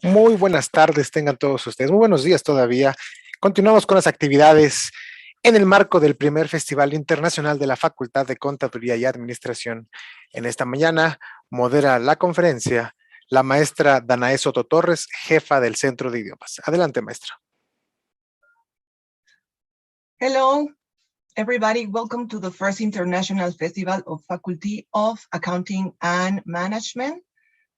Muy buenas tardes, tengan todos ustedes. Muy buenos días todavía. Continuamos con las actividades en el marco del Primer Festival Internacional de la Facultad de Contaduría y Administración. En esta mañana modera la conferencia la maestra Danae Soto Torres, jefa del Centro de Idiomas. Adelante, maestra. Hello, everybody. Welcome to the first International Festival of Faculty of Accounting and Management.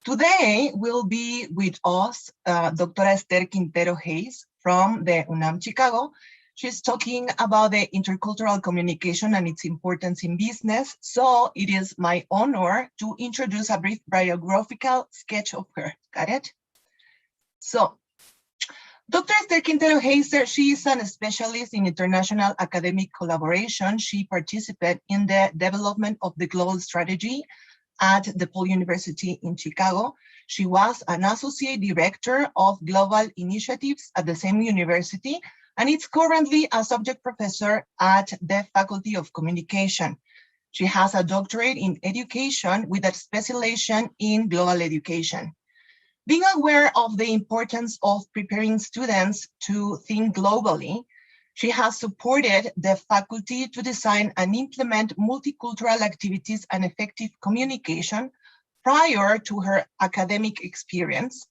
Today will be with us Dr. Esther Quintero Hayes from the UNAM Chicago. She's talking about the intercultural communication and its importance in business. So it is my honor to introduce a brief biographical sketch of her. Got it? So, Dr. Esther Quintero Hayes, she is a specialist in international academic collaboration. She participated in the development of the global strategy at DePaul University in Chicago. She was an associate director of global initiatives at the same university, and is currently a subject professor at the Faculty of Communication. She has a doctorate in education with a specialization in global education. Being aware of the importance of preparing students to think globally, she has supported the faculty to design and implement multicultural activities and effective communication prior to her academic experience.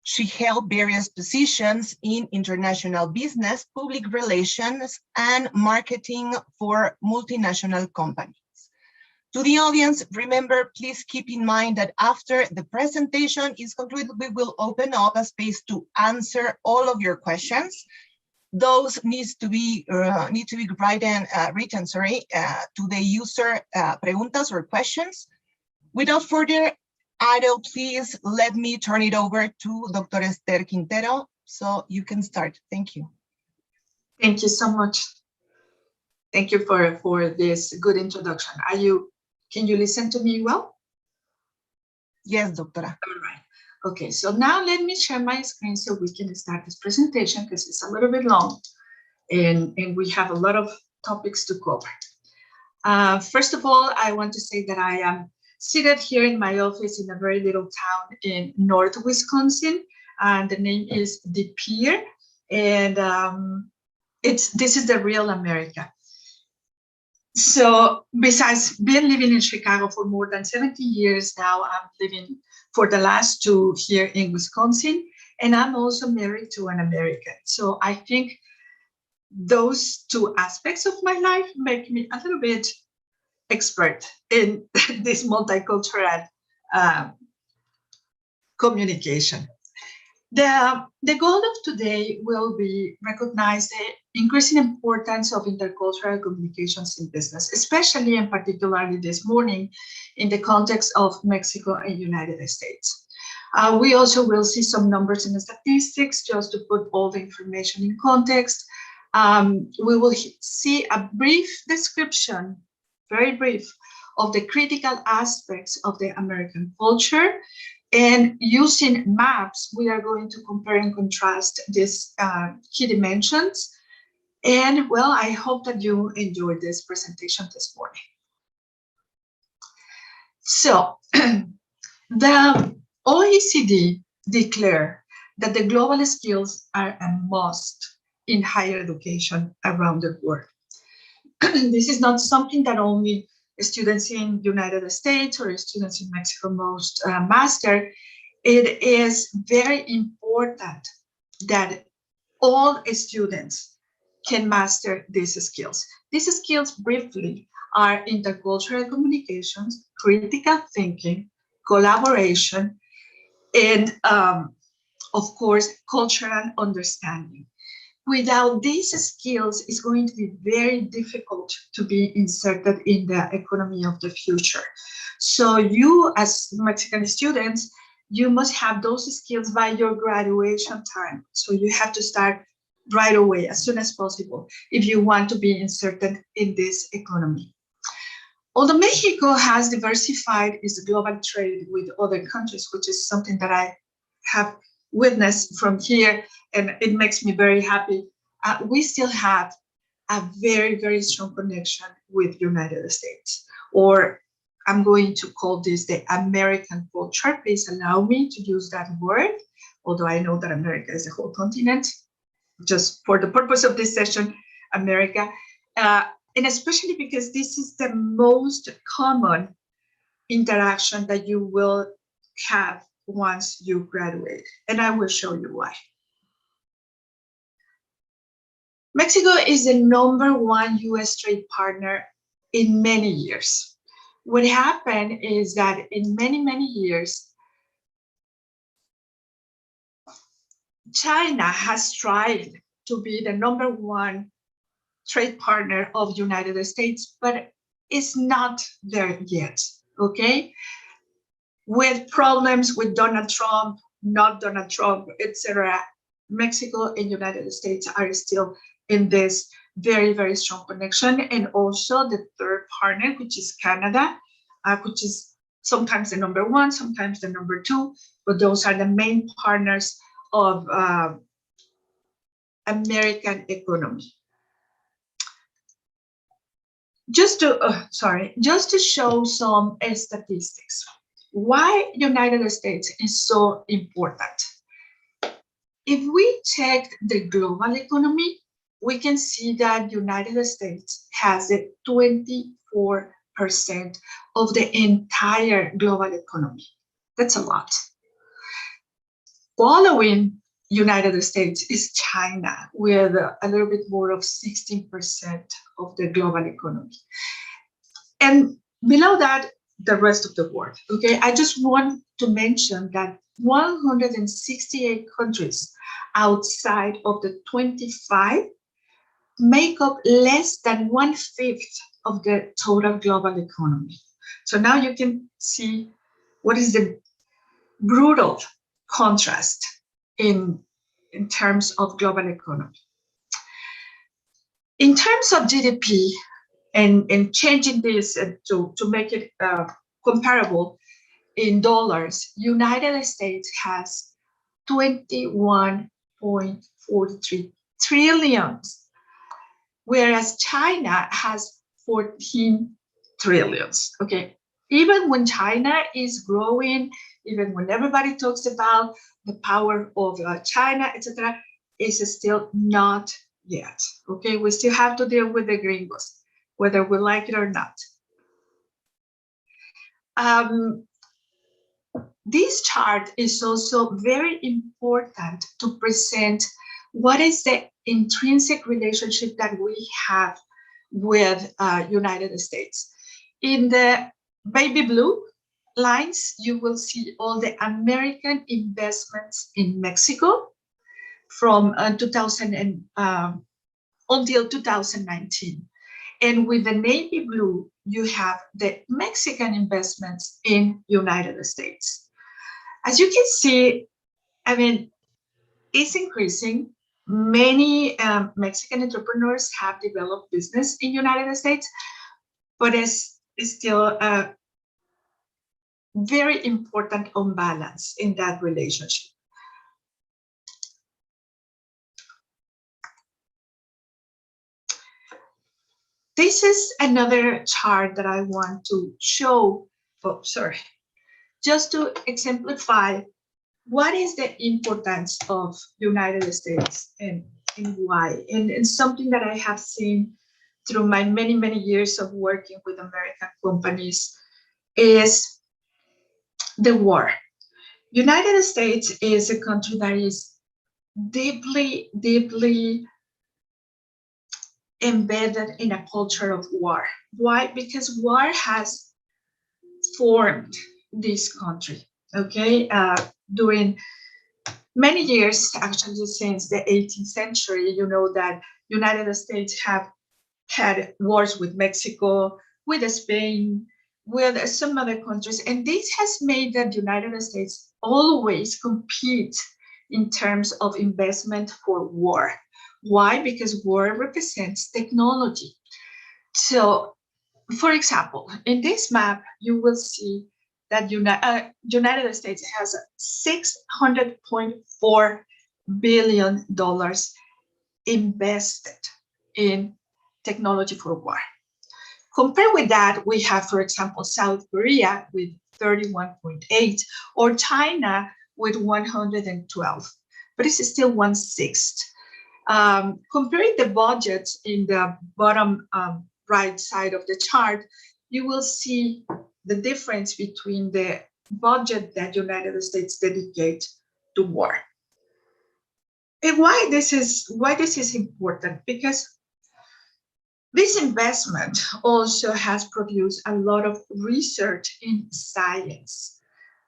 She held various positions in international business, public relations, and marketing for multinational companies. To the audience, remember, please keep in mind that after the presentation is concluded, we will open up a space to answer all of your questions. Those need to be written to the user preguntas or questions. Without further ado, please let me turn it over to Dr. Esther Quintero, so you can start. Thank you. Thank you so much. Thank you for this good introduction. Can you listen to me well? Yes, doctora. All right. Okay, so now let me share my screen so we can start this presentation because it's a little bit long and we have a lot of topics to cover. First of all, I want to say that I am seated here in my office in a very little town in North Wisconsin, and the name is De Pere, and this is the real America. So besides being living in Chicago for more than 70 years now, I'm living for the last 2 here in Wisconsin, and I'm also married to an American. So I think those 2 aspects of my life make me a little bit expert in this multicultural communication. The goal of today will be recognize the increasing importance of intercultural communications in business, especially and particularly this morning in the context of Mexico and United States. We also will see some numbers and statistics just to put all the information in context. We will see a brief description, very brief, of the critical aspects of the American culture. And using maps, we are going to compare and contrast these key dimensions. And well, I hope that you enjoyed this presentation this morning. So the OECD declared that the global skills are a must in higher education around the world. This is not something that only students in United States or students in Mexico must master. It is very important that all students can master these skills. These skills briefly are intercultural communications, critical thinking, collaboration, and of course, cultural understanding. Without these skills, it's going to be very difficult to be inserted in the economy of the future. So you, as Mexican students, you must have those skills by your graduation time. So you have to start right away, as soon as possible, if you want to be inserted in this economy. Although Mexico has diversified its global trade with other countries, which is something that I have witnessed from here, and it makes me very happy, we still have a very, very strong connection with United States, or I'm going to call this the American culture. Please allow me to use that word, although I know that America is the whole continent. Just for the purpose of this session, America, and especially because this is the most common interaction that you will have once you graduate, and I will show you why. Mexico is the #1 US trade partner in many years. What happened is that in many years, China has tried to be the #1 trade partner of United States, but it's not there yet, okay? With problems with Donald Trump, not Donald Trump, etc., Mexico and United States are still in this very, very strong connection. And also the third partner, which is Canada, which is sometimes the #1, sometimes the #2, but those are the main partners of American economy. Just to show some statistics. Why United States is so important? If we check the global economy, we can see that United States has 24% of the entire global economy. That's a lot. Following United States is China, with a little bit more of 16% of the global economy. And below that, the rest of the world, okay? I just want to mention that 168 countries outside of the 25 make up less than 1/5 of the total global economy. So now you can see what is the brutal contrast in terms of global economy. In terms of GDP, and changing this to make it comparable, in dollars, United States has 21.43 trillions, whereas China has 14 trillions. Okay, even when China is growing, even when everybody talks about the power of China, etc., it's still not yet. Okay, we still have to deal with the gringos, whether we like it or not. This chart is also very important to present what is the intrinsic relationship that we have with United States. In the baby blue lines, you will see all the American investments in Mexico from 2000 and, until 2019. And with the navy blue, you have the Mexican investments in United States. As you can see, I mean, it's increasing. Many Mexican entrepreneurs have developed business in United States, but it's still a very important imbalance in that relationship. This is another chart that I want to show, just to exemplify what is the importance of United States and why. And something that I have seen through my many, many years of working with American companies is the war. United States is a country that is deeply, deeply embedded in a culture of war. Why? Because war has formed this country, okay? During many years, actually since the 18th century, you know that United States have had wars with Mexico, with Spain, with some other countries, and this has made the United States always compete in terms of investment for war. Why? Because war represents technology. So, for example, in this map, you will see that United States has $600.4 billion invested in technology for war. Compared with that, we have, for example, South Korea with 31.8, or China with 112, but it's still 1/6. Comparing the budgets in the bottom right side of the chart, you will see the difference between the budget that United States dedicate to war. And why this is important? Because this investment also has produced a lot of research in science.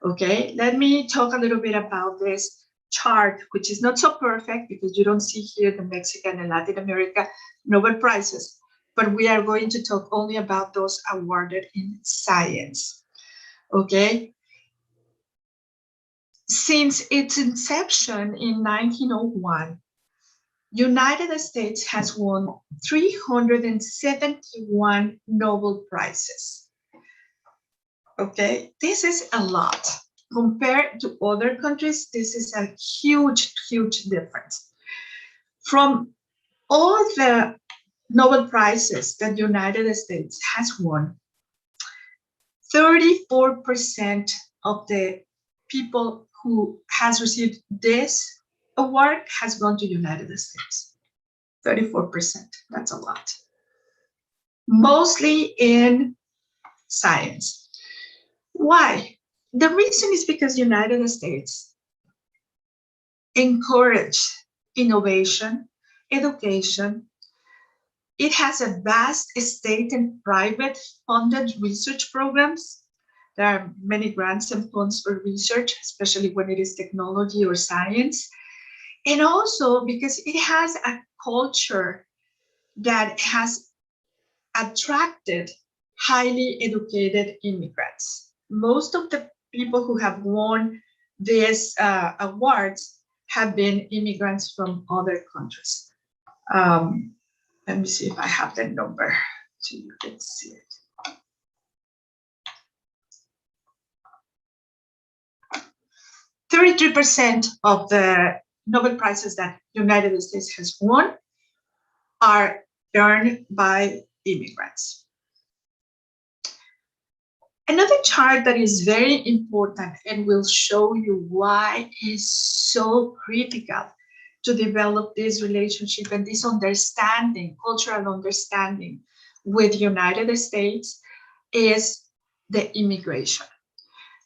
Okay, let me talk a little bit about this chart, which is not so perfect because you don't see here the Mexican and Latin America Nobel Prizes, but we are going to talk only about those awarded in science. Okay. Since its inception in 1901, United States has won 371 Nobel Prizes. Okay, this is a lot. Compared to other countries, this is a huge, huge difference. From all the Nobel Prizes that United States has won, 34% of the people who has received this award has gone to United States. 34%, that's a lot. Mostly in science. Why? The reason is because United States encourage innovation, education. It has a vast state and private funded research programs. There are many grants and funds for research, especially when it is technology or science. And also because it has a culture that has attracted highly educated immigrants. Most of the people who have won these awards have been immigrants from other countries. Let me see if I have the number so you can see it. 33% of the Nobel Prizes that United States has won are earned by immigrants. Another chart that is very important and will show you why it's so critical to develop this relationship and this understanding, cultural understanding with United States is the immigration.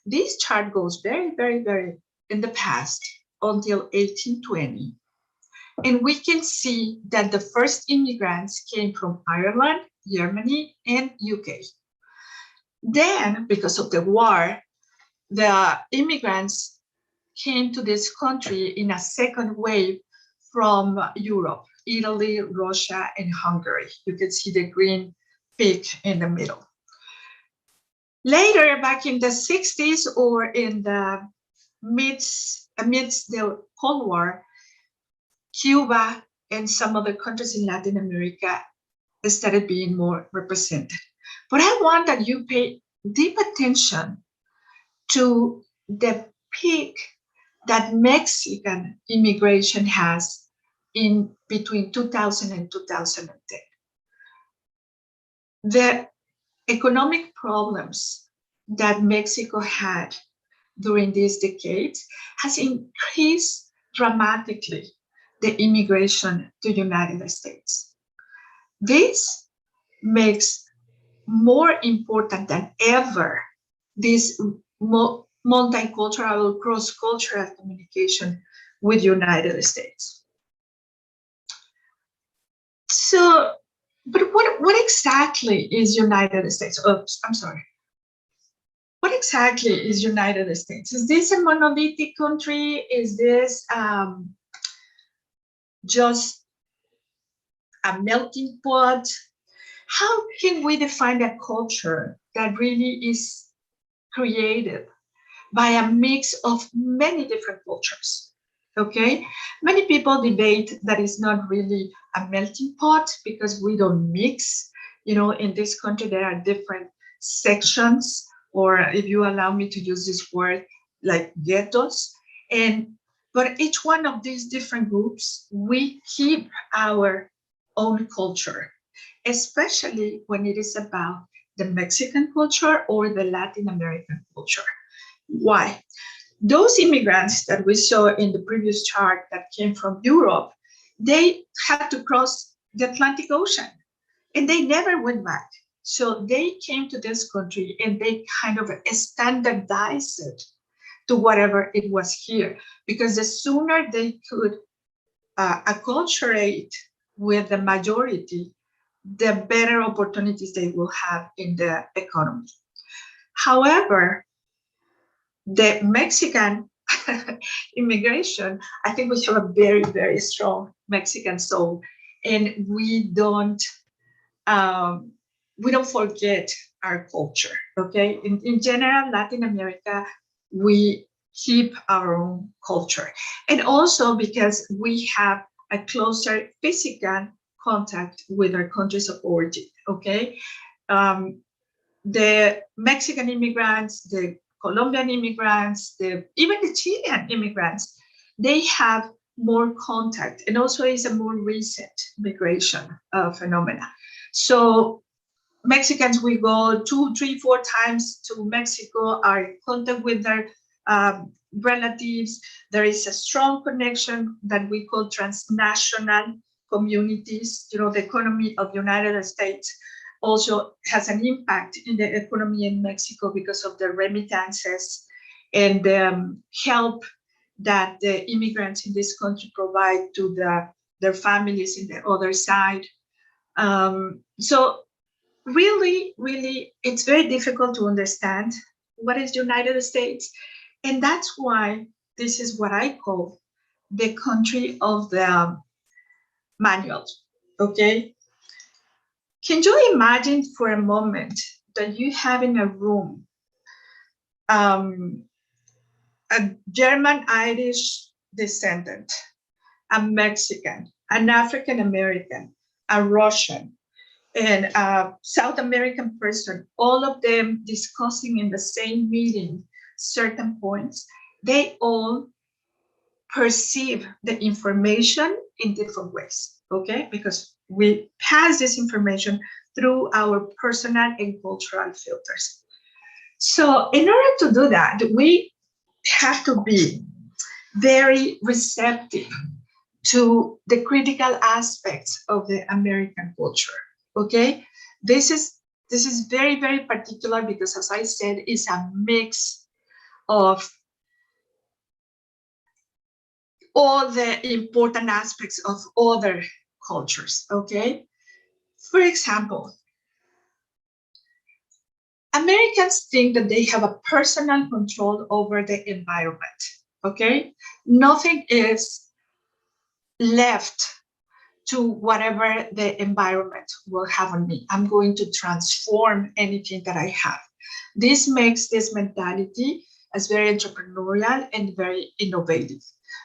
This chart goes very, very, very in the past until 1820. And we can see that the first immigrants came from Ireland, Germany, and UK. Then, because of the war, the immigrants came to this country in a second wave from Europe, Italy, Russia, and Hungary. You can see the green peak in the middle. Later, back in the 60s or in the amidst the Cold War, Cuba and some other countries in Latin America started being more represented. But I want that you pay deep attention to the peak that Mexican immigration has in between 2000 and 2010. The economic problems that Mexico had during these decades has increased dramatically the immigration to the United States. This makes more important than ever this multicultural, cross-cultural communication with the United States. So, but what exactly is United States? Oops, I'm sorry. What exactly is United States? Is this a monolithic country? Is this just a melting pot? How can we define a culture that really is created by a mix of many different cultures? Okay, many people debate that it's not really a melting pot because we don't mix. You know, in this country there are different sections, or if you allow me to use this word, like ghettos. But each one of these different groups, we keep our own culture, especially when it is about the Mexican culture or the Latin American culture. Why? Those immigrants that we saw in the previous chart that came from Europe, they had to cross the Atlantic Ocean and they never went back. So they came to this country and they kind of standardized it to whatever it was here, because the sooner they could acculturate with the majority, the better opportunities they will have in the economy. However, the Mexican immigration, I think we have a very, very strong Mexican soul, and we don't forget our culture. Okay, in general, Latin America, we keep our own culture, and also because we have a closer physical contact with our countries of origin. Okay, the Mexican immigrants, the Colombian immigrants, even the Chilean immigrants, they have more contact, and also is a more recent migration phenomena. So Mexicans, we go 2, 3, 4 times to Mexico, are in contact with their relatives. There is a strong connection that we call transnational communities. You know, the economy of the United States also has an impact in the economy in Mexico because of the remittances and the help that the immigrants in this country provide to their families in the other side. So really, it's very difficult to understand what is the United States. And that's why this is what I call the country of the manual, okay? Can you imagine for a moment that you have in a room a German-Irish descendant, a Mexican, an African-American, a Russian, and a South American person, all of them discussing in the same meeting certain points? they all perceive the information in different ways, okay? Because we pass this information through our personal and cultural filters. So in order to do that, we have to be very receptive to the critical aspects of the American culture, okay? This is very, very particular because, as I said, it's a mix of all the important aspects of other cultures, okay? For example, Americans think that they have a personal control over the environment, okay? Nothing is left to whatever the environment will have on me. I'm going to transform anything that I have. This makes this mentality as very entrepreneurial and very innovative.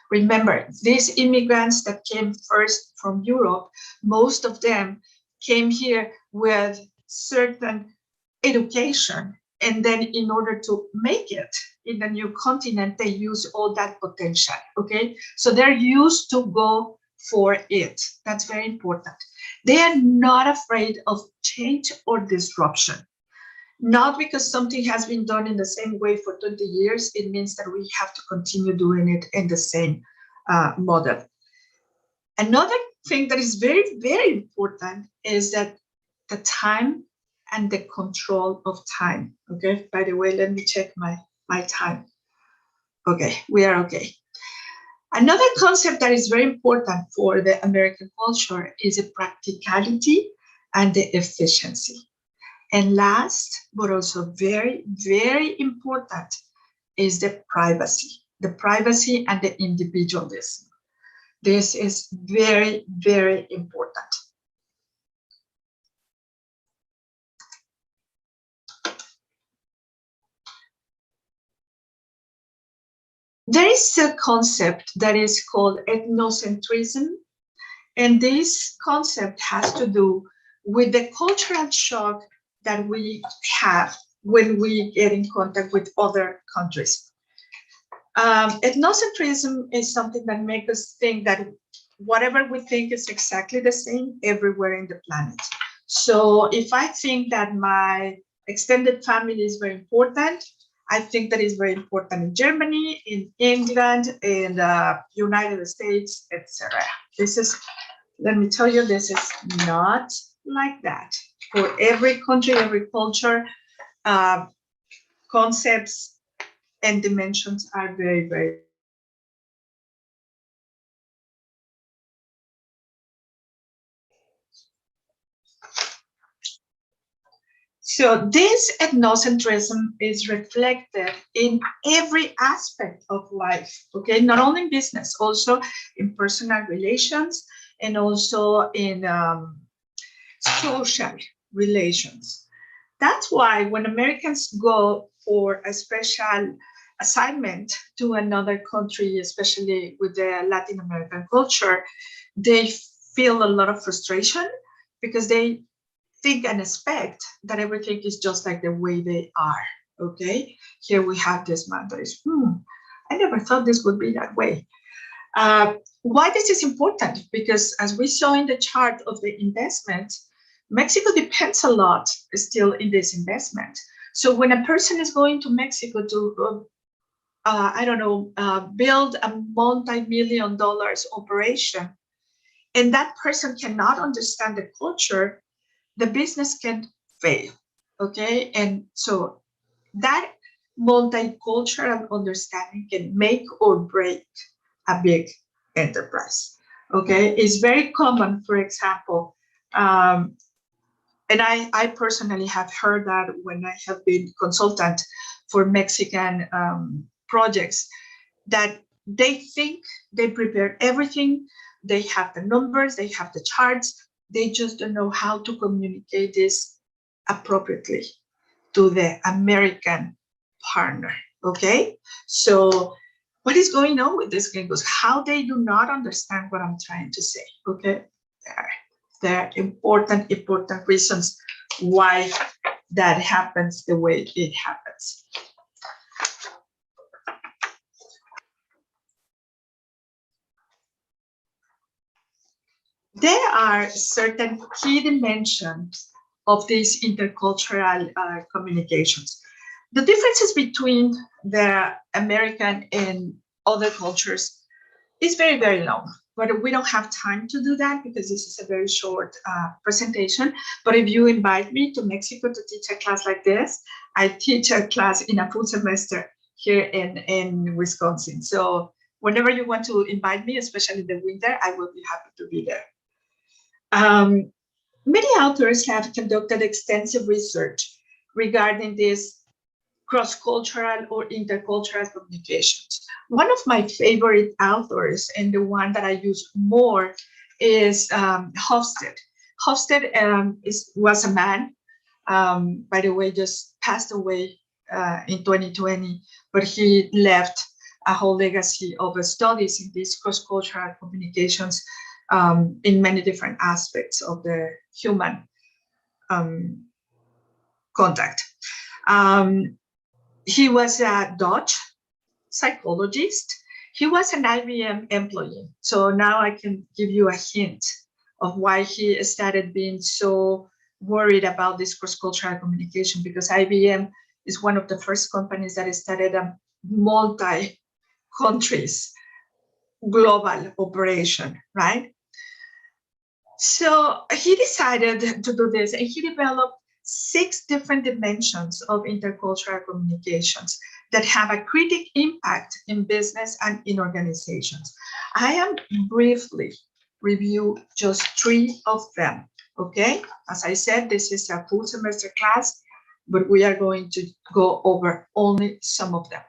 Remember, these immigrants that came first from Europe, most of them came here with certain education, and then in order to make it in the new continent, they use all that potential, okay? So they're used to go for it. That's very important. They are not afraid of change or disruption. Not because something has been done in the same way for 20 years, it means that we have to continue doing it in the same model. Another thing that is very, very important is that the time and the control of time, okay? By the way, let me check my time. Okay, we are okay. Another concept that is very important for the American culture is the practicality and the efficiency. And last, but also very, very important, is the privacy and the individualism. This is very, very important. There is a concept that is called ethnocentrism, and this concept has to do with the cultural shock that we have when we get in contact with other countries. Ethnocentrism is something that makes us think that whatever we think is exactly the same everywhere in the planet. So if I think that my extended family is very important, I think that is very important in Germany, in England, in the United States, etc. This is, let me tell you, this is not like that. For every country, every culture, concepts and dimensions are very, very. So this ethnocentrism is reflected in every aspect of life, okay? Not only in business, also in personal relations and also in social relations. That's why when Americans go for a special assignment to another country, especially with the Latin American culture, they feel a lot of frustration because they think and expect that everything is just like the way they are, okay? Here we have this man that is, I never thought this would be that way. Why this is important? Because as we saw in the chart of the investment, Mexico depends a lot still in this investment. So when a person is going to Mexico to, build a multi-million-dollar operation, and that person cannot understand the culture, the business can fail, okay? And so that multicultural understanding can make or break a big enterprise, okay? It's very common, for example, and I personally have heard that when I have been consultant for Mexican projects, that they think they prepare everything, they have the numbers, they have the charts, they just don't know how to communicate this appropriately to the American partner, okay? So what is going on with these gringos? How they do not understand what I'm trying to say, okay? There are important reasons why that happens the way it happens. There are certain key dimensions of these intercultural communications. The differences between the American and other cultures is very, very long, but we don't have time to do that because this is a very short presentation. But if you invite me to Mexico to teach a class like this, I teach a class in a full semester here in Wisconsin. So whenever you want to invite me, especially in the winter, I will be happy to be there. Many authors have conducted extensive research regarding these cross-cultural or intercultural communications. One of my favorite authors, and the one that I use more, is Hofstede. Hofstede was a man, by the way, just passed away in 2020, but he left a whole legacy of studies in these cross-cultural communications in many different aspects of the human contact. He was a Dutch psychologist. He was an IBM employee. So now I can give you a hint of why he started being so worried about this cross-cultural communication, because IBM is one of the first companies that started a multi-countries global operation, right? So he decided to do this, and he developed 6 different dimensions of intercultural communications that have a critical impact in business and in organizations. I am briefly review just 3 of them, okay? As I said, this is a full semester class, but we are going to go over only some of them.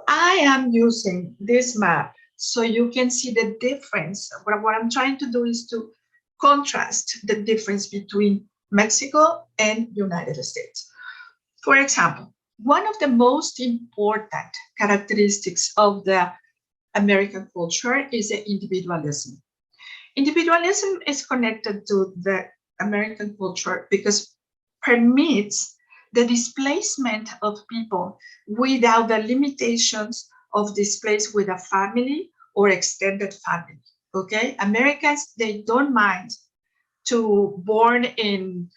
I am using this map so you can see the difference. What I'm trying to do is to contrast the difference between Mexico and United States. For example, one of the most important characteristics of the American culture is the individualism. Individualism is connected to the American culture because permits the displacement of people without the limitations of displaced with a family or extended family. Okay, Americans, they don't mind to born in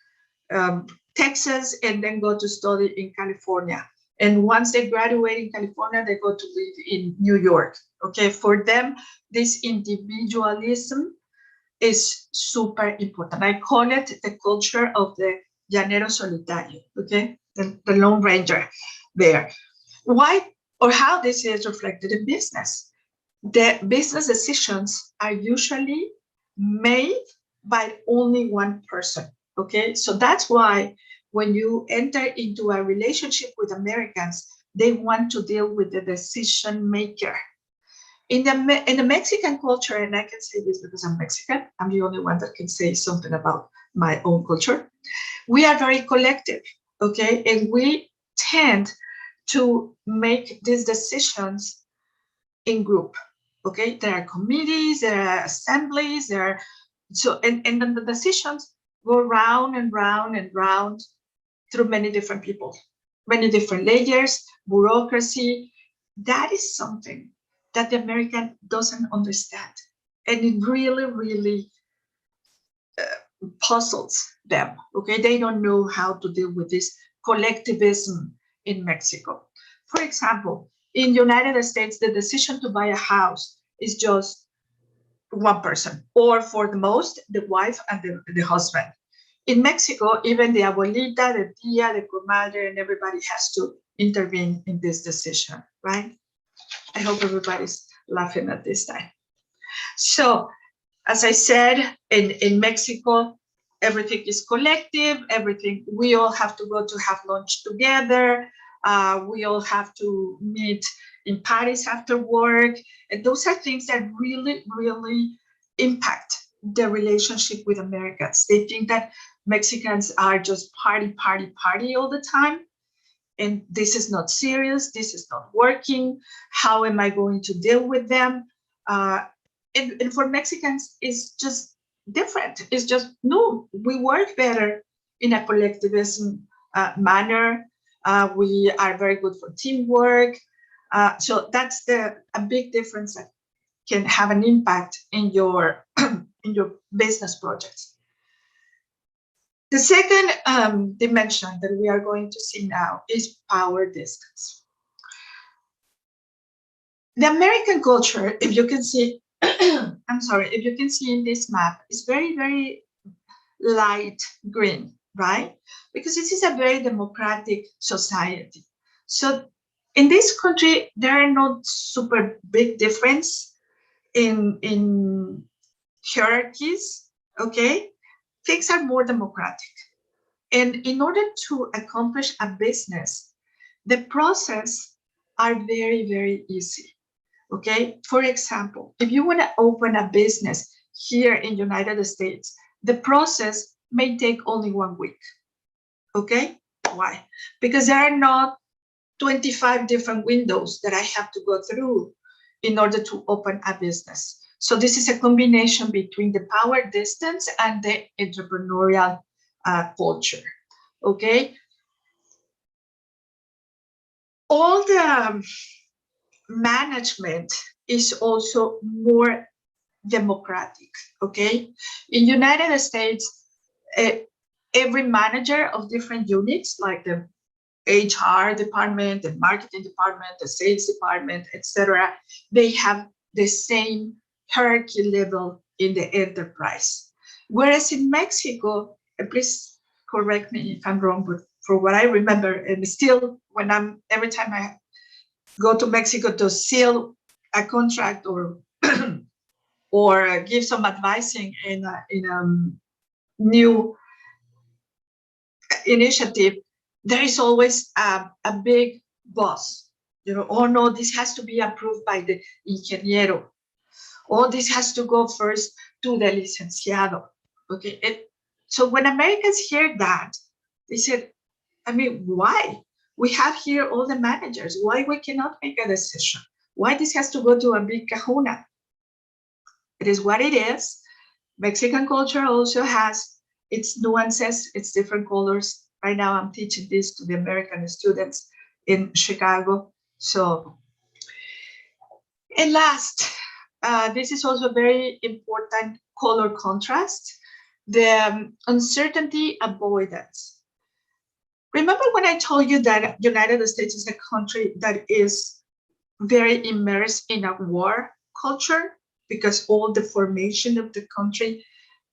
Texas and then go to study in California. And once they graduate in California, they go to live in New York. Okay, for them, this individualism is super important. I call it the culture of the llanero solitario, okay, the Lone Ranger there. Why or how this is reflected in business? The business decisions are usually made by only one person, okay? So that's why when you enter into a relationship with Americans, they want to deal with the decision maker. In the Mexican culture, and I can say this because I'm Mexican, I'm the only one that can say something about my own culture. We are very collective, okay? And we tend to make these decisions in group, okay? There are committees, there are assemblies, there are, so, and then the decisions go round and round and round through many different people, many different layers, bureaucracy. That is something that the American doesn't understand. And it really, really puzzles them, okay? They don't know how to deal with this collectivism in Mexico. For example, in the United States, the decision to buy a house is just one person, or for the most, the wife and the husband. In Mexico, even the abuelita, the tia, the comadre, and everybody has to intervene in this decision, right? I hope everybody's laughing at this time. So, as I said, in Mexico, everything is collective, everything, we all have to go to have lunch together, we all have to meet in parties after work, and those are things that really, really impact the relationship with Americans. They think that Mexicans are just party all the time, and this is not serious, this is not working, how am I going to deal with them? And for Mexicans, it's just different. It's just, no, we work better in a collectivism manner. We are very good for teamwork. So that's a big difference that can have an impact in your your business projects. The second dimension that we are going to see now is power distance. The American culture, if you can see, I'm sorry, if you can see in this map, is very, very light green, right? Because this is a very democratic society. So in this country, there are not super big difference in hierarchies, okay? Things are more democratic. And in order to accomplish a business, the process are very, very easy, okay? For example, if you want to open a business here in the United States, the process may take only 1 week, okay? Why? Because there are not 25 different windows that I have to go through in order to open a business. So this is a combination between the power distance and the entrepreneurial culture, okay? All the management is also more democratic, okay? In United States, every manager of different units, like the HR department, the marketing department, the sales department, etc., they have the same hierarchy level in the enterprise. Whereas in Mexico, please correct me if I'm wrong, but for what I remember, and still every time I go to Mexico to seal a contract or or give some advising in a new initiative, there is always a big boss. You know, oh no, this has to be approved by the ingeniero. Or this has to go first to the licenciado. Okay. So when Americans hear that, they said, I mean, why? We have here all the managers. Why we cannot make a decision? Why this has to go to a big kahuna? It is what it is. Mexican culture also has its nuances, its different colors. Right now I'm teaching this to the American students in Chicago. So, and last, this is also very important color contrast, the uncertainty avoidance. Remember when I told you that the United States is a country that is very immersed in a war culture because all the formation of the country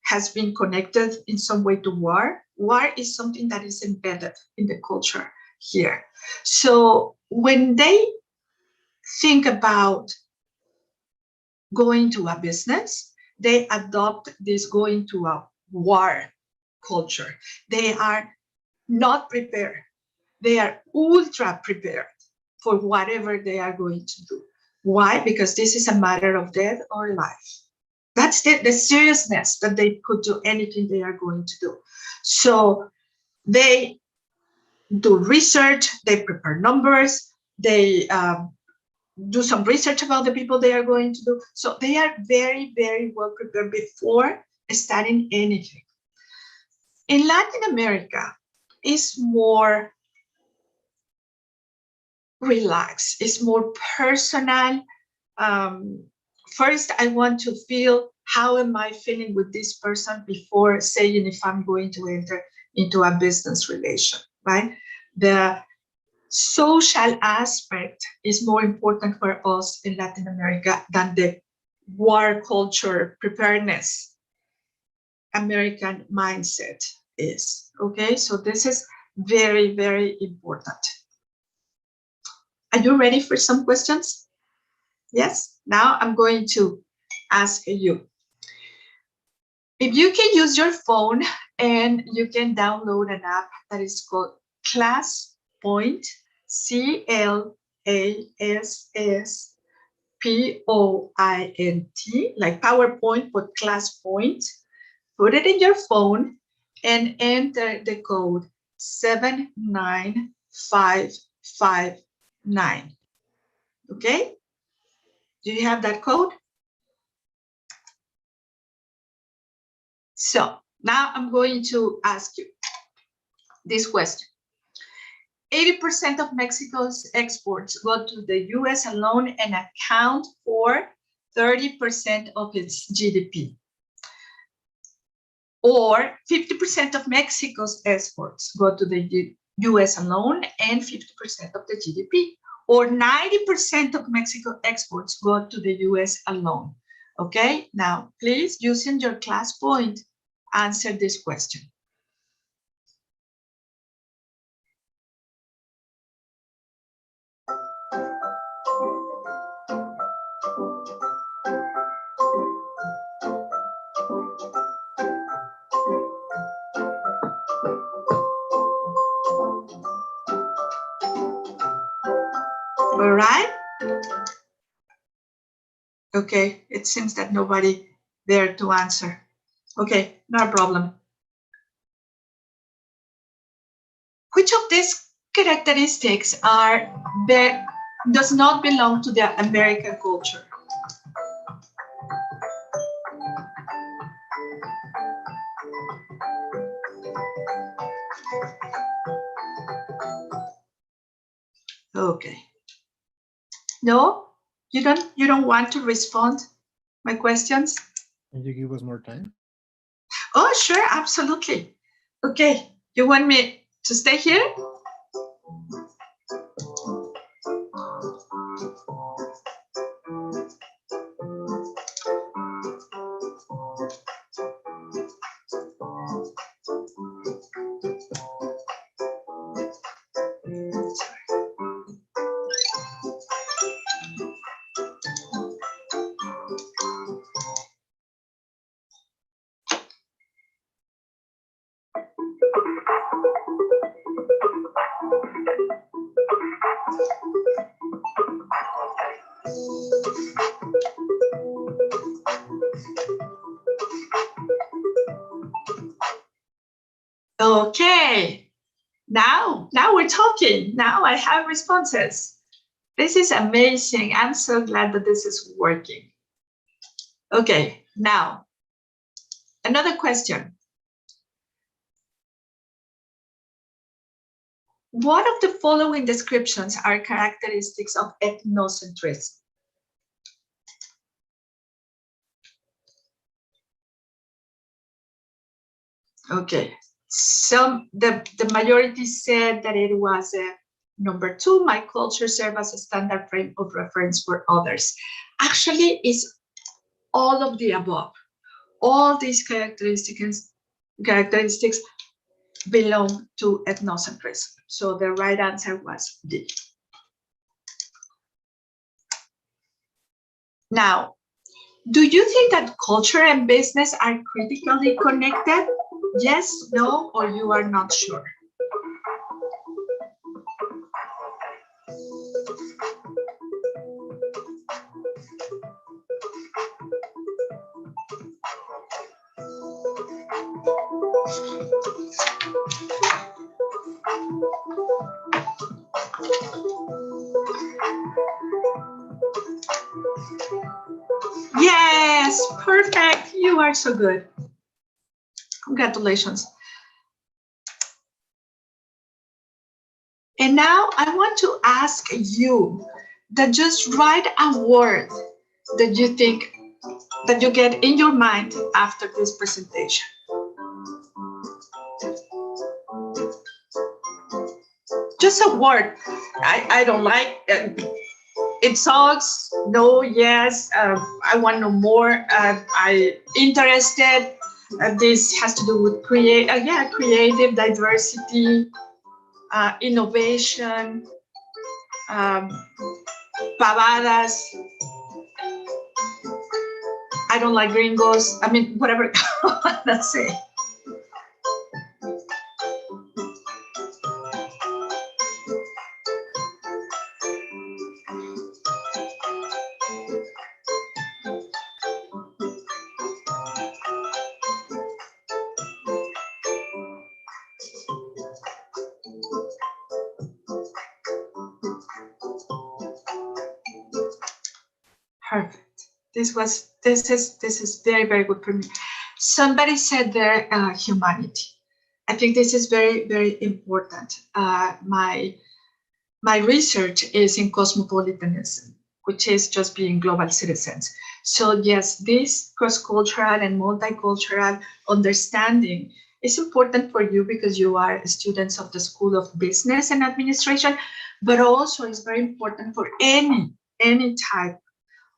has been connected in some way to war. War is something that is embedded in the culture here. So when they think about going to a business, they adopt this going to a war culture. They are not prepared. They are ultra prepared for whatever they are going to do. Why? Because this is a matter of death or life. That's the seriousness that they could do anything they are going to do. So they do research, they prepare numbers, they do some research about the people they are going to do. So they are very, very well prepared before starting anything. In Latin America, it's more relaxed, it's more personal. First, I want to feel how am I feeling with this person before saying if I'm going to enter into a business relation, right? The social aspect is more important for us in Latin America than the war culture preparedness American mindset is, okay? So this is very, very important. Are you ready for some questions? Yes? Now I'm going to ask you. If you can use your phone and you can download an app that is called ClassPoint, ClassPoint, like PowerPoint, but ClassPoint. Put it in your phone and enter the code 79559. Okay? Do you have that code? So now I'm going to ask you this question. 80% of Mexico's exports go to the US alone and account for 30% of its GDP. Or 50% of Mexico's exports go to the US alone and 50% of the GDP. Or 90% of Mexico exports go to the US alone. Okay, now please, using your class point, answer this question. All right. Okay, it seems that nobody there to answer. Okay, no problem. Which of these characteristics does not belong to the American culture? Okay. No, you don't want to respond my questions? Can you give us more time? Oh, sure, absolutely. Okay, you want me to stay here? Okay, now we're talking. Now I have responses. This is amazing. I'm so glad that this is working. Okay, now another question. What of the following descriptions are characteristics of ethnocentrism? Okay, so the majority said that it was number 2, my culture serves as a standard frame of reference for others. Actually, it's all of the above. All these characteristics belong to ethnocentrism. So the right answer was D. Now, do you think that culture and business are critically connected? Yes, no, or you are not sure? Yes, perfect. You are so good. Congratulations. And now I want to ask you that just write a word that you think that you get in your mind after this presentation. Just a word. I don't like it sucks. No, yes. I want to know more. I interested. This has to do with creative diversity, innovation, pavadas. I don't like gringos. I mean, whatever. Let's say. Perfect. This is very, very good for me. Somebody said there humanity. I think this is very, very important. My research is in cosmopolitanism, which is just being global citizens. So yes, this cross-cultural and multicultural understanding is important for you because you are students of the School of Business and Administration, but also it's very important for any type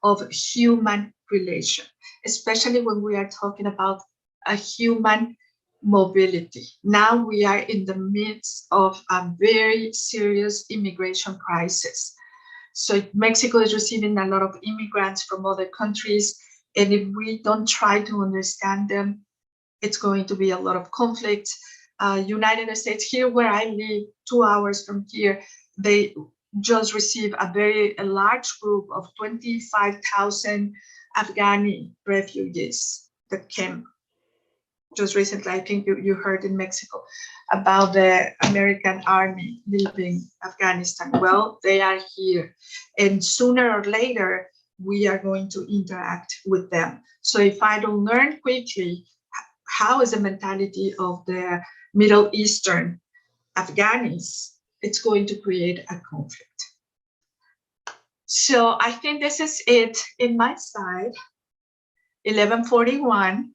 of human relation, especially when we are talking about a human mobility. Now we are in the midst of a very serious immigration crisis. So Mexico is receiving a lot of immigrants from other countries, and if we don't try to understand them, it's going to be a lot of conflict. United States, here where I live, 2 hours from here, they just received a large group of 25,000 Afghani refugees that came just recently. I think you heard in Mexico about the American army leaving Afghanistan. Well, they are here, and sooner or later, we are going to interact with them. So if I don't learn quickly how is the mentality of the Middle Eastern Afghanis, it's going to create a conflict. So I think this is it in my side. 11:41.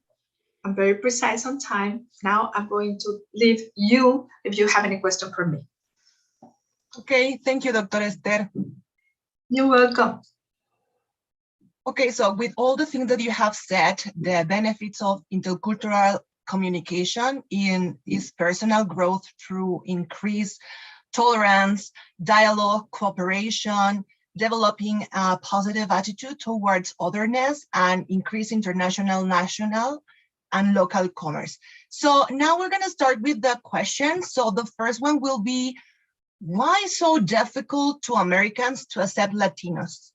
I'm very precise on time. Now I'm going to leave you if you have any question for me. Okay, thank you, Dr. Esther. You're welcome. Okay, so with all the things that you have said, the benefits of intercultural communication is personal growth through increased tolerance, dialogue, cooperation, developing a positive attitude towards otherness, and increase international, national, and local commerce. So now we're going to start with the questions. So the first one will be, why so difficult to Americans to accept Latinos?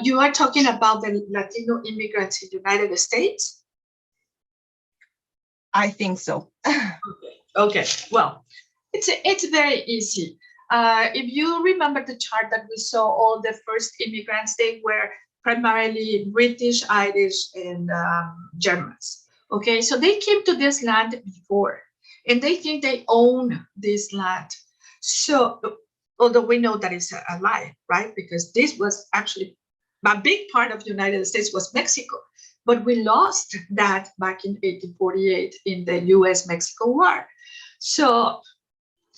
You are talking about the Latino immigrants in the United States? I think so. Okay. Well, it's very easy. If you remember the chart that we saw, all the first immigrants, they were primarily British, Irish, and Germans. Okay, so they came to this land before, and they think they own this land. So, although we know that is a lie, right? Because this was actually a big part of the United States was Mexico, but we lost that back in 1848 in the U.S.-Mexico War. So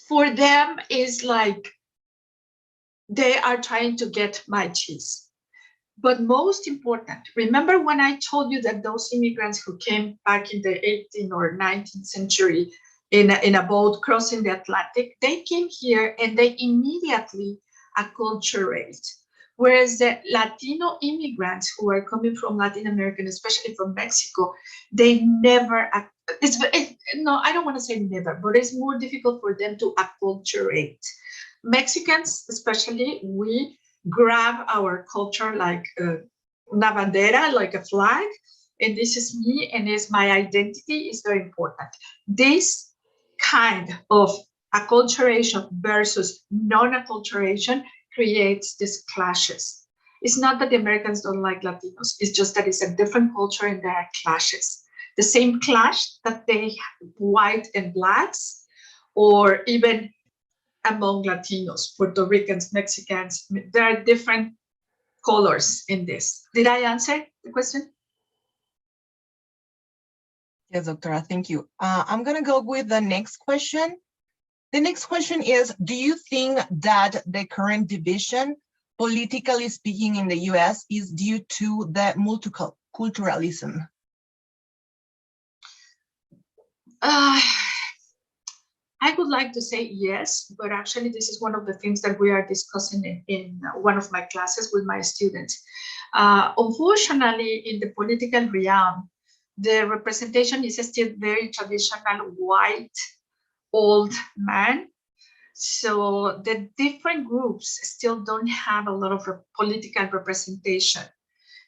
for them, it's like they are trying to get my cheese. But most important, remember when I told you that those immigrants who came back in the 18th or 19th century in a boat crossing the Atlantic, they came here and they immediately acculturate. Whereas the Latino immigrants who are coming from Latin America, especially from Mexico, they never, no, I don't want to say never, but it's more difficult for them to acculturate. Mexicans, especially, we grab our culture like una bandera, like a flag, and this is me, and it's my identity is very important. This kind of acculturation versus non-acculturation creates these clashes. It's not that the Americans don't like Latinos, it's just that it's a different culture and there are clashes. The same clash that they have, white and blacks, or even among Latinos, Puerto Ricans, Mexicans, there are different colors in this. Did I answer the question? Yes, Doctora, thank you. I'm going to go with the next question. The next question is, do you think that the current division, politically speaking, in the US is due to the multiculturalism? I would like to say yes, but actually this is one of the things that we are discussing in one of my classes with my students. Unfortunately, in the political realm, the representation is still very traditional white, old man. So the different groups still don't have a lot of political representation.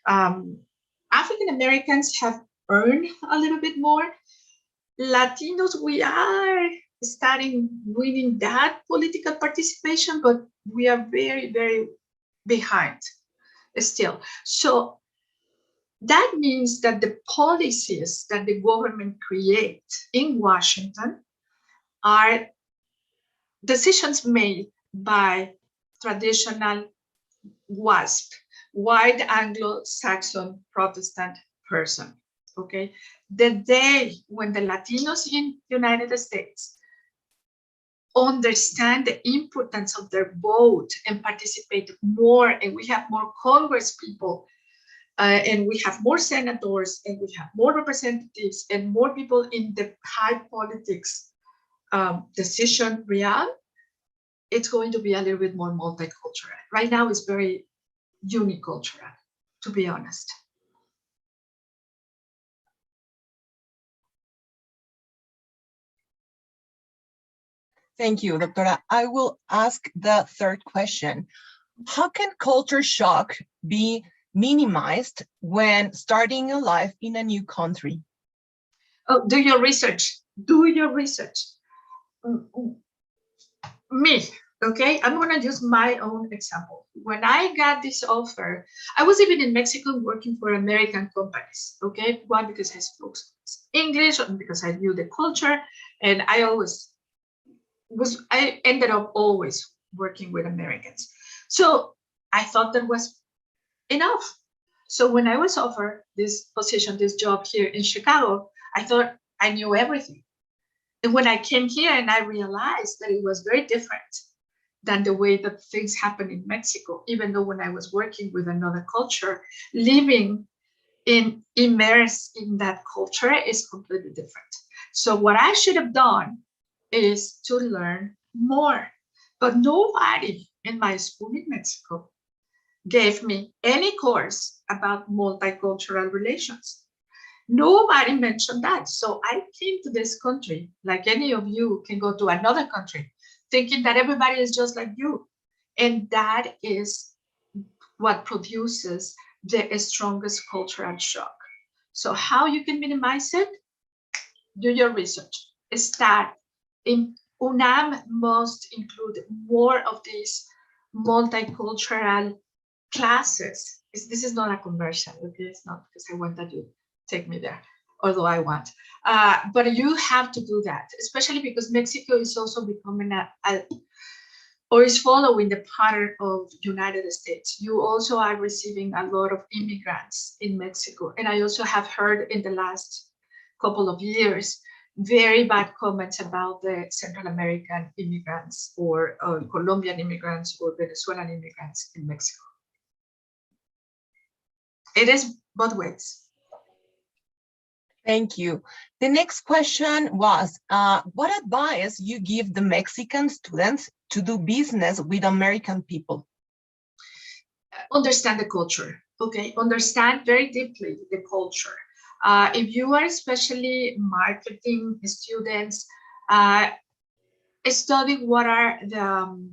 African Americans have earned a little bit more. Latinos, we are starting winning that political participation, but we are very, very behind still. So that means that the policies that the government creates in Washington are decisions made by traditional WASP. white Anglo-Saxon Protestant person, okay? The day when the Latinos in the United States understand the importance of their vote and participate more, and we have more Congress people, and we have more senators, and we have more representatives, and more people in the high politics decision realm, it's going to be a little bit more multicultural. Right now, it's very unicultural, to be honest. Thank you, Doctora. I will ask the third question. How can culture shock be minimized when starting a life in a new country? Oh, do your research. Do your research. Me, okay? I'm going to use my own example. When I got this offer, I was even in Mexico working for American companies, okay? One, because I spoke English, and because I knew the culture, and I ended up always working with Americans. So I thought that was enough. So when I was offered this position, this job here in Chicago, I thought I knew everything. And when I came here and I realized that it was very different than the way that things happen in Mexico, even though when I was working with another culture, living immersed in that culture is completely different. So what I should have done is to learn more. But nobody in my school in Mexico gave me any course about multicultural relations. Nobody mentioned that. So I came to this country, like any of you can go to another country, thinking that everybody is just like you. And that is what produces the strongest cultural shock. So how you can minimize it? Do your research. Start. In UNAM must include more of these multicultural classes. This is not a commercial, okay? It's not because I want that you take me there, although I want. But you have to do that, especially because Mexico is also becoming or is following the pattern of United States. You also are receiving a lot of immigrants in Mexico. And I also have heard in the last couple of years, very bad comments about the Central American immigrants or Colombian immigrants or Venezuelan immigrants in Mexico. It is both ways. Thank you. The next question was, what advice you give the Mexican students to do business with American people? Understand the culture, okay? Understand very deeply the culture. If you are especially marketing students, study what are the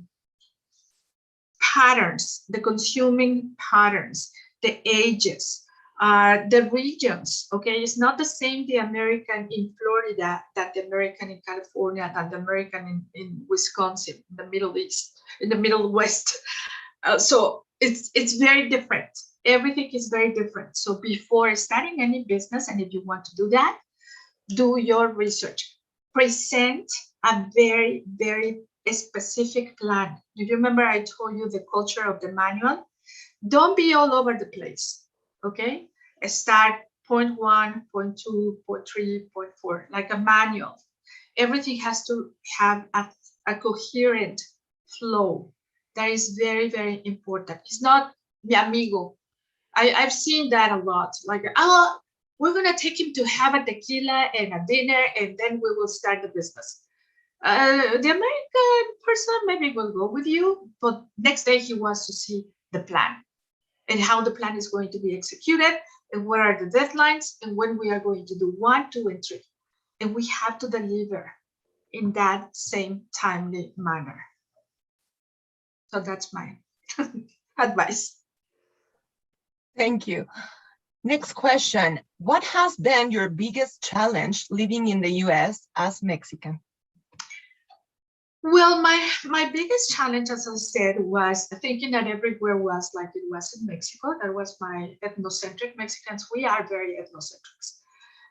patterns, the consuming patterns, the ages, the regions, okay? It's not the same, the American in Florida, that the American in California, that the American in Wisconsin, in the Middle East, in the Middle West. So it's very different. Everything is very different. So before starting any business, and if you want to do that, do your research. Present a very, very specific plan. Do you remember I told you the culture of the manual? Don't be all over the place, okay? Start point 1, point 2, point 3, point 4, like a manual. Everything has to have a coherent flow. That is very, very important. It's not mi amigo. I've seen that a lot. Like, oh, we're going to take him to have a tequila and a dinner, and then we will start the business. The American person maybe will go with you, but next day he wants to see the plan and how the plan is going to be executed, and what are the deadlines, and when we are going to do 1, 2, and 3. And we have to deliver in that same timely manner. So that's my advice. Thank you. Next question. What has been your biggest challenge living in the US as Mexican? Well, my biggest challenge, as I said, was thinking that everywhere was like it was in Mexico. That was my ethnocentric Mexicans. We are very ethnocentric.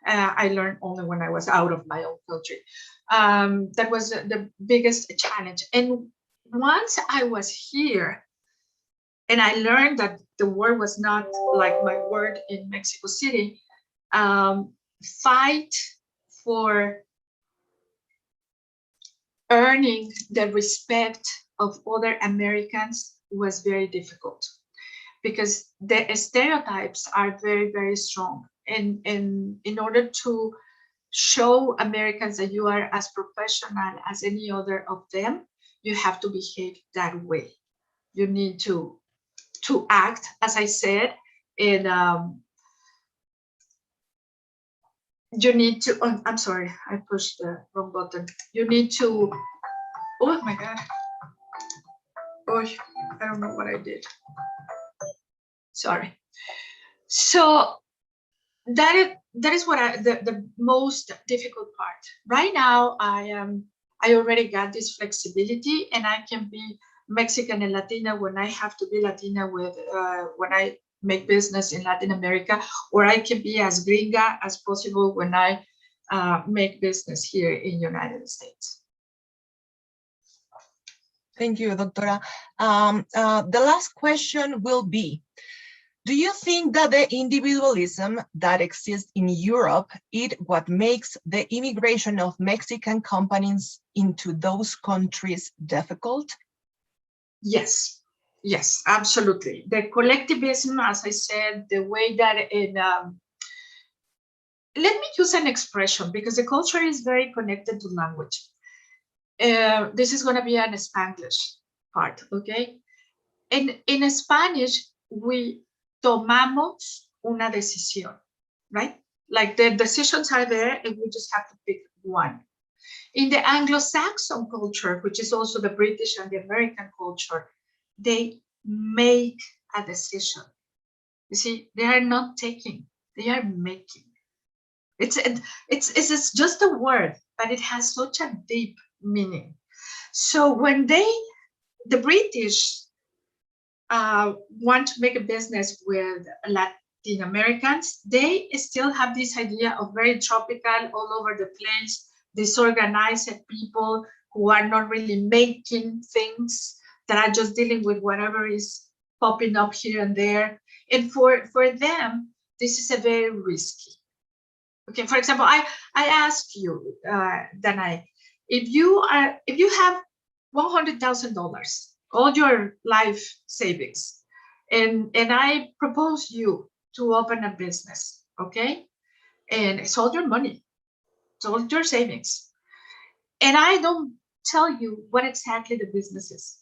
I learned only when I was out of my own country. That was the biggest challenge. And once I was here, And I learned that the word was not like my word in Mexico City. Fight for earning the respect of other Americans was very difficult, because the stereotypes are very, very strong. And in order to show Americans that you are as professional as any other of them, you have to behave that way. You need to act, as I said, and you need to, oh, I'm sorry, I pushed the wrong button. You need to, oh my God. Oh, I don't know what I did. Sorry. So that is what the most difficult part. Right now, I already got this flexibility, and I can be Mexican and Latina when I have to be Latina with when I make business in Latin America, or I can be as gringa as possible when I make business here in the United States. Thank you, Doctora. The last question will be, do you think that the individualism that exists in Europe is what makes the immigration of Mexican companies into those countries difficult? Yes, yes, absolutely. The collectivism, as I said, the way that it, let me use an expression, because the culture is very connected to language. This is going to be an Spanglish part, okay? In Spanish, we tomamos una decisión, right? Like the decisions are there and we just have to pick one. In the Anglo-Saxon culture, which is also the British and the American culture, they make a decision. You see, they are not taking, they are making. It's just a word, but it has such a deep meaning. So when the British want to make a business with Latin Americans, they still have this idea of very tropical, all over the place, disorganized people who are not really making things, that are just dealing with whatever is popping up here and there. And for them, this is a very risky. Okay, for example, I ask you, Danai, if you have $100,000, all your life savings, and I propose you to open a business, okay? And it's all your money, it's all your savings. And I don't tell you what exactly the business is.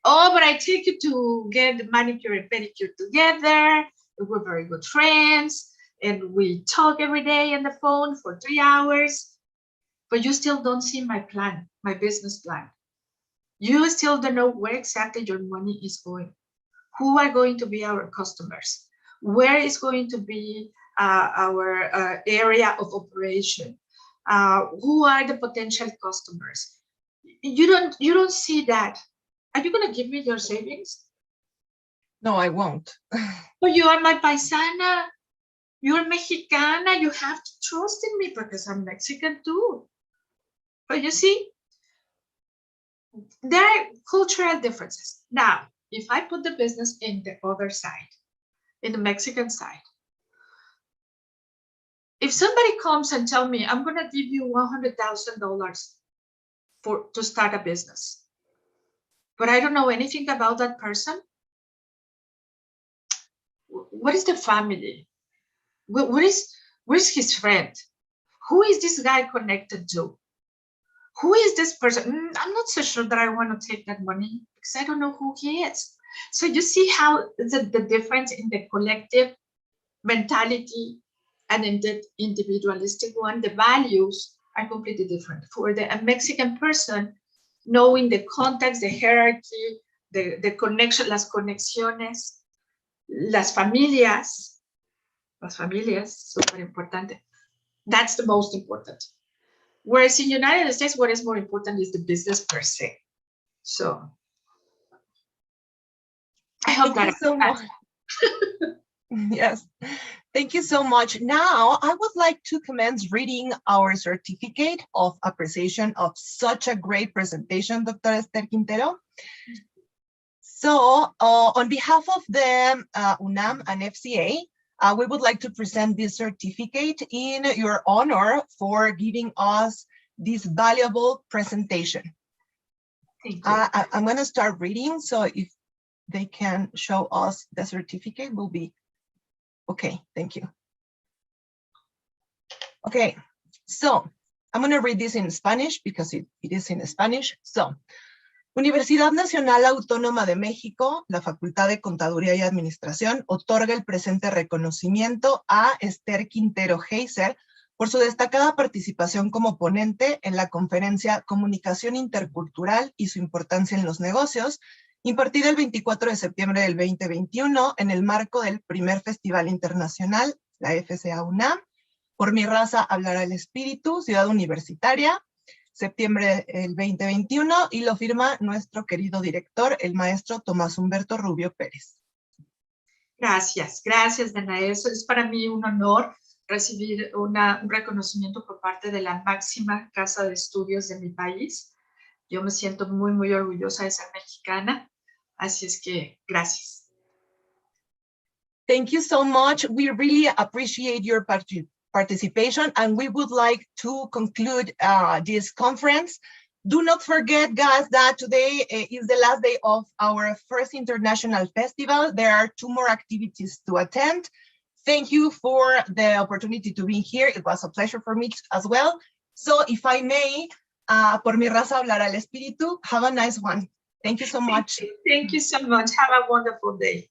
Oh, but I take you to get the manicure and pedicure together. We're very good friends, and we talk every day on the phone for 3 hours. But you still don't see my plan, my business plan. You still don't know where exactly your money is going. Who are going to be our customers? Where is going to be our area of operation? Who are the potential customers? You don't see that. Are you going to give me your savings? No, I won't. But you are my paisana. You're Mexicana. You have to trust in me because I'm Mexican too. But you see, there are cultural differences. Now, if I put the business in the other side, in the Mexican side, if somebody comes and tell me, I'm going to give you $100,000 to start a business, but I don't know anything about that person, what is the family? Where's his friend? Who is this guy connected to? Who is this person? I'm not so sure that I want to take that money because I don't know who he is. So you see how the difference in the collective mentality and in the individualistic one, the values are completely different. For the Mexican person, knowing the context, the hierarchy, the connection, las conexiones, las familias, super importante. That's the most important. Whereas in the United States, what is more important is the business per se. So I hope that. So much. Yes, thank you so much. Now, I would like to commence reading our certificate of appreciation of such a great presentation, Dr. Esther Quintero. So on behalf of the UNAM and FCA, we would like to present this certificate in your honor for giving us this valuable presentation. Thank you. I'm going to start reading, so if they can show us the certificate, will be okay. Thank you. Okay, so I'm going to read this in Spanish because it is in Spanish. So, Universidad Nacional Autónoma de México, la Facultad de Contaduría y Administración, otorga el presente reconocimiento a Esther Quintero Heiser por su destacada participación como ponente en la conferencia Comunicación Intercultural y su importancia en los negocios, impartida el 24 de septiembre del 2021 en el marco del Primer Festival Internacional, la FCA-UNAM, Por mi raza hablará el espíritu, Ciudad Universitaria, septiembre del 2021, y lo firma nuestro querido director, el maestro Tomás Humberto Rubio Pérez. Gracias, Danae. Eso es para mí un honor recibir un reconocimiento por parte de la máxima casa de estudios de mi país. Yo me siento muy, muy orgullosa de ser mexicana, así es que gracias. Thank you so much. We really appreciate your participation, and we would like to conclude this conference. Do not forget, guys, that today is the last day of our first international festival. There are 2 more activities to attend. Thank you for the opportunity to be here. It was a pleasure for me as well. So if I may, por mi raza hablará el espíritu. Have a nice one. Thank you so much. Thank you so much. Have a wonderful day.